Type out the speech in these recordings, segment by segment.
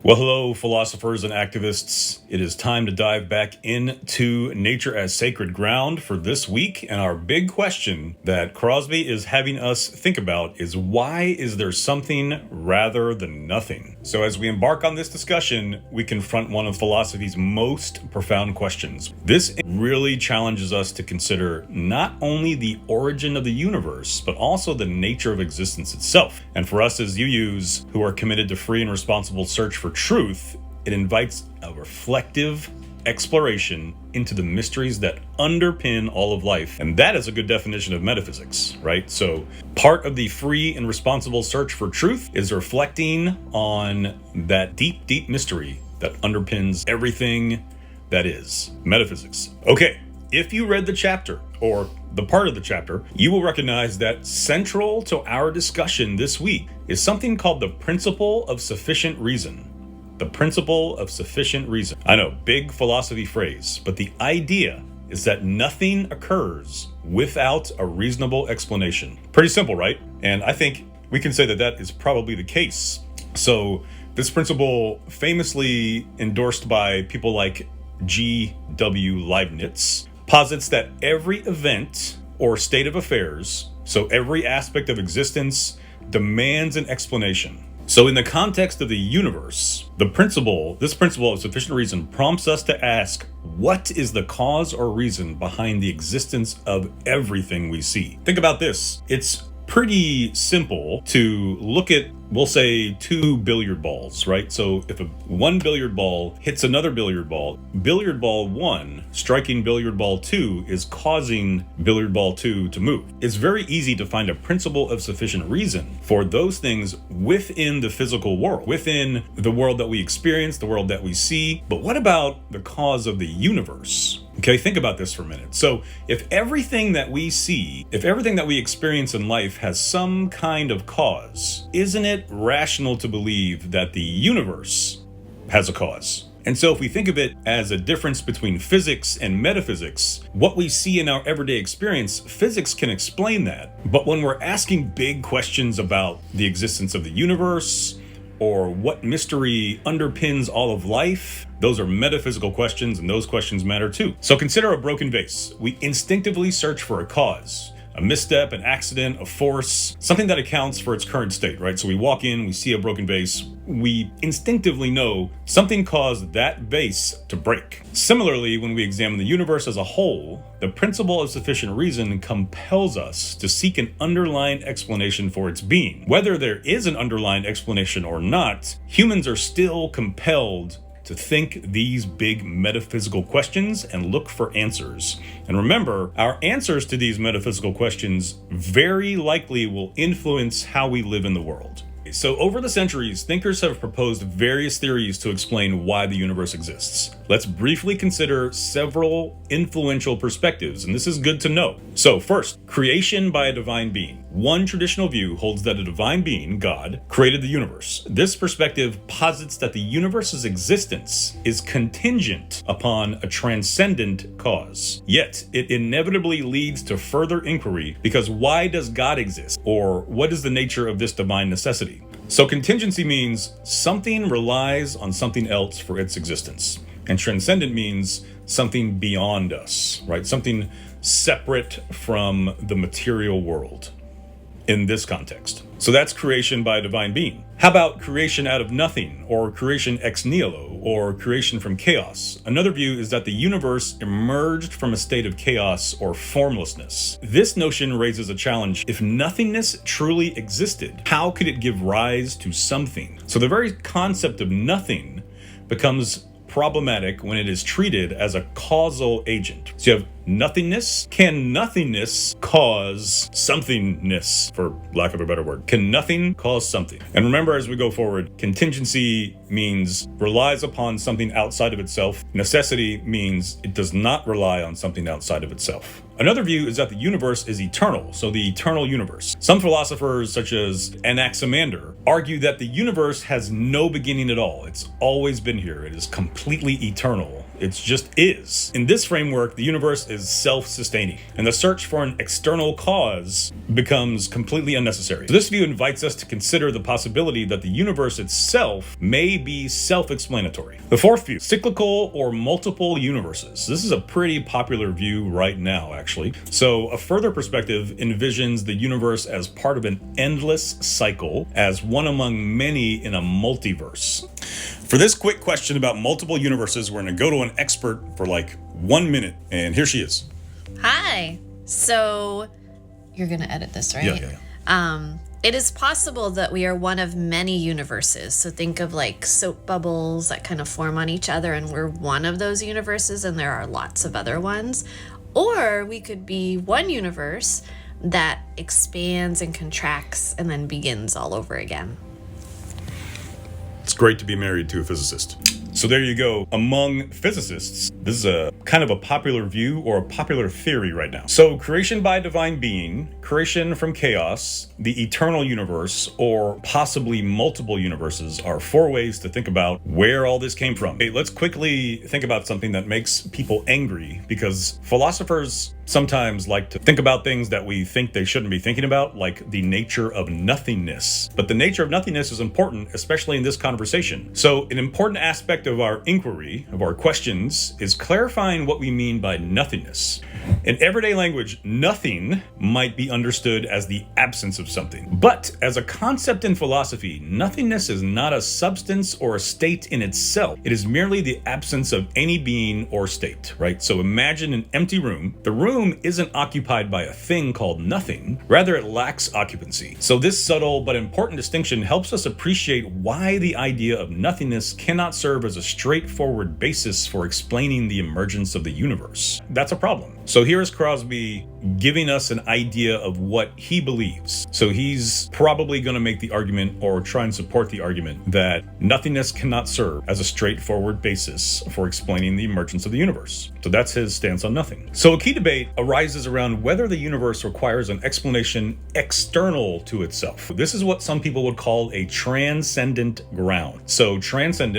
Well, hello, philosophers and activists. It is time to dive back into nature as sacred ground for this week. And our big question that Crosby is having us think about is, why is there something rather than nothing? So as we embark on this discussion, we confront one of philosophy's most profound questions. This really challenges us to consider not only the origin of the universe, but also the nature of existence itself. And for us as UUs who are committed to free and responsible search for truth, it invites a reflective exploration into the mysteries that underpin all of life. And that is a good definition of metaphysics, right? So part of the free and responsible search for truth is reflecting on that deep, deep mystery that underpins everything that is metaphysics. Okay, if you read the chapter or the part of the chapter, you will recognize that central to our discussion this week is something called the principle of sufficient reason. The principle of sufficient reason. I know, big philosophy phrase, but the idea is that nothing occurs without a reasonable explanation. Pretty simple, right? And I think we can say that that is probably the case. So this principle, famously endorsed by people like G.W. Leibniz, posits that every event or state of affairs, so every aspect of existence, demands an explanation. So in the context of the universe, this principle of sufficient reason prompts us to ask, what is the cause or reason behind the existence of everything we see? Think about this. It's pretty simple to look at, we'll say, two billiard balls, right? So if one billiard ball hits another billiard ball 1 striking billiard ball 2 is causing billiard ball 2 to move. It's very easy to find a principle of sufficient reason for those things within the physical world, within the world that we experience, the world that we see. But what about the cause of the universe? Okay, think about this for a minute. So if everything that we see, if everything that we experience in life has some kind of cause, isn't it rational to believe that the universe has a cause? And so if we think of it as a difference between physics and metaphysics, what we see in our everyday experience, physics can explain that. But when we're asking big questions about the existence of the universe, or what mystery underpins all of life, those are metaphysical questions, and those questions matter too. So consider a broken vase. We instinctively search for a cause, a misstep, an accident, a force, something that accounts for its current state, right? So we walk in, we see a broken vase, we instinctively know something caused that vase to break. Similarly, when we examine the universe as a whole, the principle of sufficient reason compels us to seek an underlying explanation for its being. Whether there is an underlying explanation or not, humans are still compelled to think these big metaphysical questions and look for answers. And remember, our answers to these metaphysical questions very likely will influence how we live in the world. So over the centuries, thinkers have proposed various theories to explain why the universe exists. Let's briefly consider several influential perspectives, and this is good to know. So first, creation by a divine being. One traditional view holds that a divine being, God, created the universe. This perspective posits that the universe's existence is contingent upon a transcendent cause. Yet, it inevitably leads to further inquiry, because why does God exist? Or what is the nature of this divine necessity? So contingency means something relies on something else for its existence. And transcendent means something beyond us, right? Something separate from the material world in this context. So that's creation by a divine being. How about creation out of nothing, or creation ex nihilo, or creation from chaos? Another view is that the universe emerged from a state of chaos or formlessness. This notion raises a challenge. If nothingness truly existed, how could it give rise to something? So the very concept of nothing becomes problematic when it is treated as a causal agent. So you have nothingness. Can nothingness cause somethingness, for lack of a better word? Can nothing cause something? And remember, as we go forward, contingency means relies upon something outside of itself. Necessity means it does not rely on something outside of itself. Another view is that the universe is eternal, so the eternal universe. Some philosophers, such as Anaximander, argue that the universe has no beginning at all. It's always been here. It is completely eternal. It just is. In this framework, the universe is self-sustaining, and the search for an external cause becomes completely unnecessary. So this view invites us to consider the possibility that the universe itself may be self-explanatory. The fourth view, cyclical or multiple universes. This is a pretty popular view right now, actually. So a further perspective envisions the universe as part of an endless cycle, as one among many in a multiverse. For this quick question about multiple universes, we're going to go to an expert for like 1 minute, and here she is. Hi. So you're going to edit this, right? Yeah. It is possible that we are one of many universes. So think of like soap bubbles that kind of form on each other, and we're one of those universes, and there are lots of other ones. Or we could be one universe that expands and contracts and then begins all over again. It's great to be married to a physicist. So there you go. Among physicists, this is a kind of a popular view or a popular theory right now. So creation by divine being, creation from chaos, the eternal universe, or possibly multiple universes are four ways to think about where all this came from. Hey, let's quickly think about something that makes people angry, because philosophers sometimes like to think about things that we think they shouldn't be thinking about, like the nature of nothingness. But the nature of nothingness is important, especially in this conversation. So an important aspect of our inquiry, of our questions, is clarifying what we mean by nothingness. In everyday language, nothing might be understood as the absence of something. But as a concept in philosophy, nothingness is not a substance or a state in itself. It is merely the absence of any being or state, right? So imagine an empty room. The room isn't occupied by a thing called nothing. Rather, it lacks occupancy. So this subtle but important distinction helps us appreciate why the idea of nothingness cannot serve as a straightforward basis for explaining the emergence of the universe. That's a problem. So here's Crosby giving us an idea of what he believes. So he's probably going to make the argument, or try and support the argument, that nothingness cannot serve as a straightforward basis for explaining the emergence of the universe. So that's his stance on nothing. So a key debate arises around whether the universe requires an explanation external to itself. This is what some people would call a transcendent ground. So transcend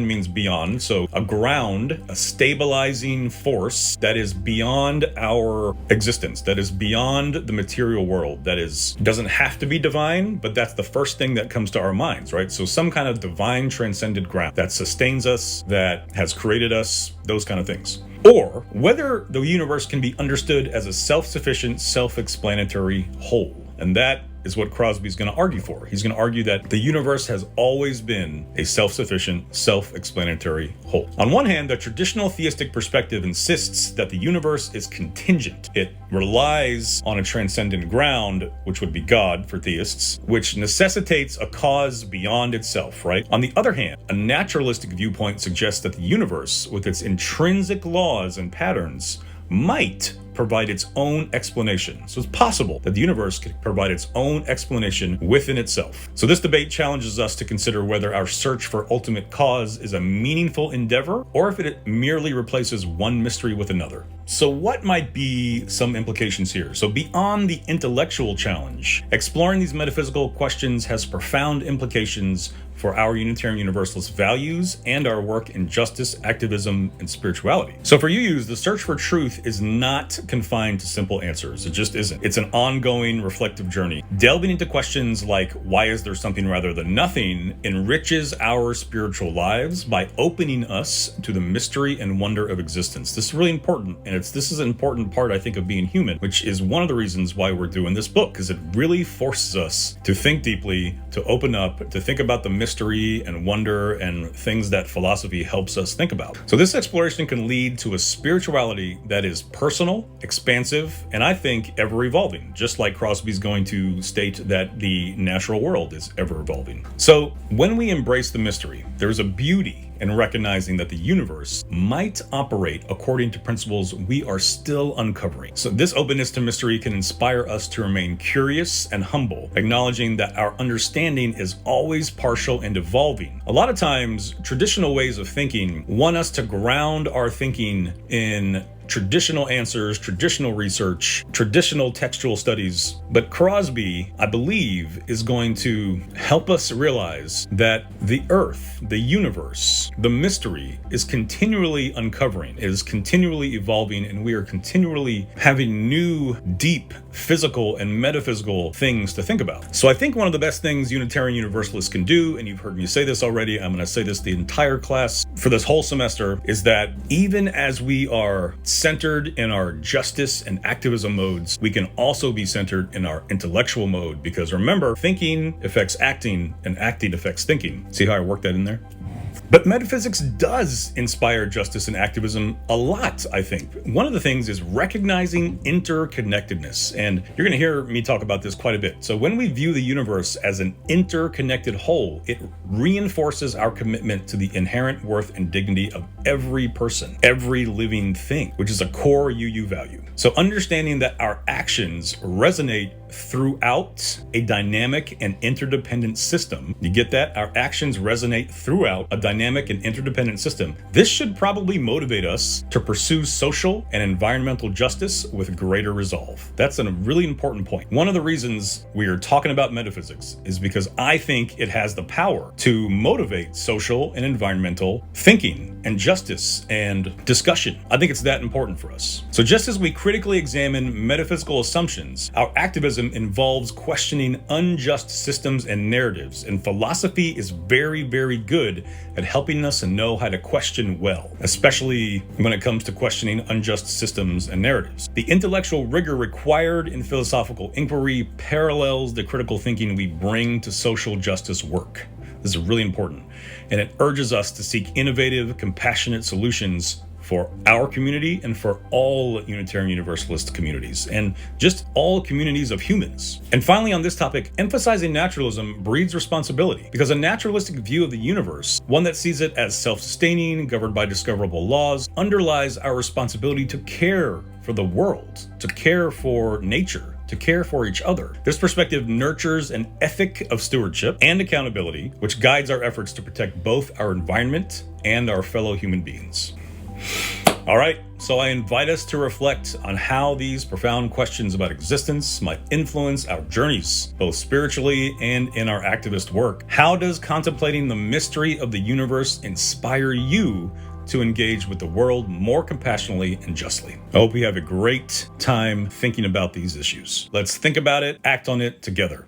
means beyond. So a ground, a stabilizing force that is beyond our existence, that is beyond the material world, doesn't have to be divine, but that's the first thing that comes to our minds, right? So some kind of divine transcendent ground that sustains us, that has created us, those kind of things. Or whether the universe can be understood as a self-sufficient, self-explanatory whole. And that is what Crosby's going to argue for. He's going to argue that the universe has always been a self-sufficient, self-explanatory whole. On one hand, the traditional theistic perspective insists that the universe is contingent. It relies on a transcendent ground, which would be God for theists, which necessitates a cause beyond itself, right? On the other hand, a naturalistic viewpoint suggests that the universe, with its intrinsic laws and patterns, might provide its own explanation. So it's possible that the universe could provide its own explanation within itself. So this debate challenges us to consider whether our search for ultimate cause is a meaningful endeavor, or if it merely replaces one mystery with another. So what might be some implications here? So beyond the intellectual challenge, exploring these metaphysical questions has profound implications for our Unitarian Universalist values and our work in justice, activism, and spirituality. So for UUs, the search for truth is not confined to simple answers. It just isn't. It's an ongoing reflective journey. Delving into questions like, why is there something rather than nothing, enriches our spiritual lives by opening us to the mystery and wonder of existence. This is really important, and this is an important part, I think, of being human, which is one of the reasons why we're doing this book, because it really forces us to think deeply, to open up, to think about the mystery and wonder and things that philosophy helps us think about. So this exploration can lead to a spirituality that is personal, expansive, and I think ever evolving, just like Crosby's going to state that the natural world is ever evolving. So when we embrace the mystery, there's a beauty in recognizing that the universe might operate according to principles we are still uncovering. So this openness to mystery can inspire us to remain curious and humble, acknowledging that our understanding is always partial and evolving. A lot of times, traditional ways of thinking want us to ground our thinking in traditional answers, traditional research, traditional textual studies. But Crosby, I believe, is going to help us realize that the earth, the universe, the mystery is continually uncovering, it is continually evolving, and we are continually having new, deep, physical and metaphysical things to think about. So I think one of the best things Unitarian Universalists can do, and you've heard me say this already, I'm going to say this the entire class for this whole semester, is that even as we are centered in our justice and activism modes, we can also be centered in our intellectual mode, because remember, thinking affects acting and acting affects thinking. See how I worked that in there? But metaphysics does inspire justice and activism a lot, I think. One of the things is recognizing interconnectedness, and you're going to hear me talk about this quite a bit. So when we view the universe as an interconnected whole, it reinforces our commitment to the inherent worth and dignity of every person, every living thing, which is a core UU value. So understanding that our actions resonate throughout a dynamic and interdependent system. You get that? Our actions resonate throughout a dynamic and interdependent system. This should probably motivate us to pursue social and environmental justice with greater resolve. That's a really important point. One of the reasons we are talking about metaphysics is because I think it has the power to motivate social and environmental thinking and justice and discussion. I think it's that important for us. So just as we critically examine metaphysical assumptions, our activism involves questioning unjust systems and narratives, and philosophy is very, very good at helping us know how to question well, especially when it comes to questioning unjust systems and narratives. The intellectual rigor required in philosophical inquiry parallels the critical thinking we bring to social justice work. This is really important, and it urges us to seek innovative, compassionate solutions for our community and for all Unitarian Universalist communities, and just all communities of humans. And finally, on this topic, emphasizing naturalism breeds responsibility, because a naturalistic view of the universe, one that sees it as self-sustaining, governed by discoverable laws, underlies our responsibility to care for the world, to care for nature, to care for each other. This perspective nurtures an ethic of stewardship and accountability, which guides our efforts to protect both our environment and our fellow human beings. All right, so I invite us to reflect on how these profound questions about existence might influence our journeys, both spiritually and in our activist work. How does contemplating the mystery of the universe inspire you to engage with the world more compassionately and justly? I hope you have a great time thinking about these issues. Let's think about it, act on it together.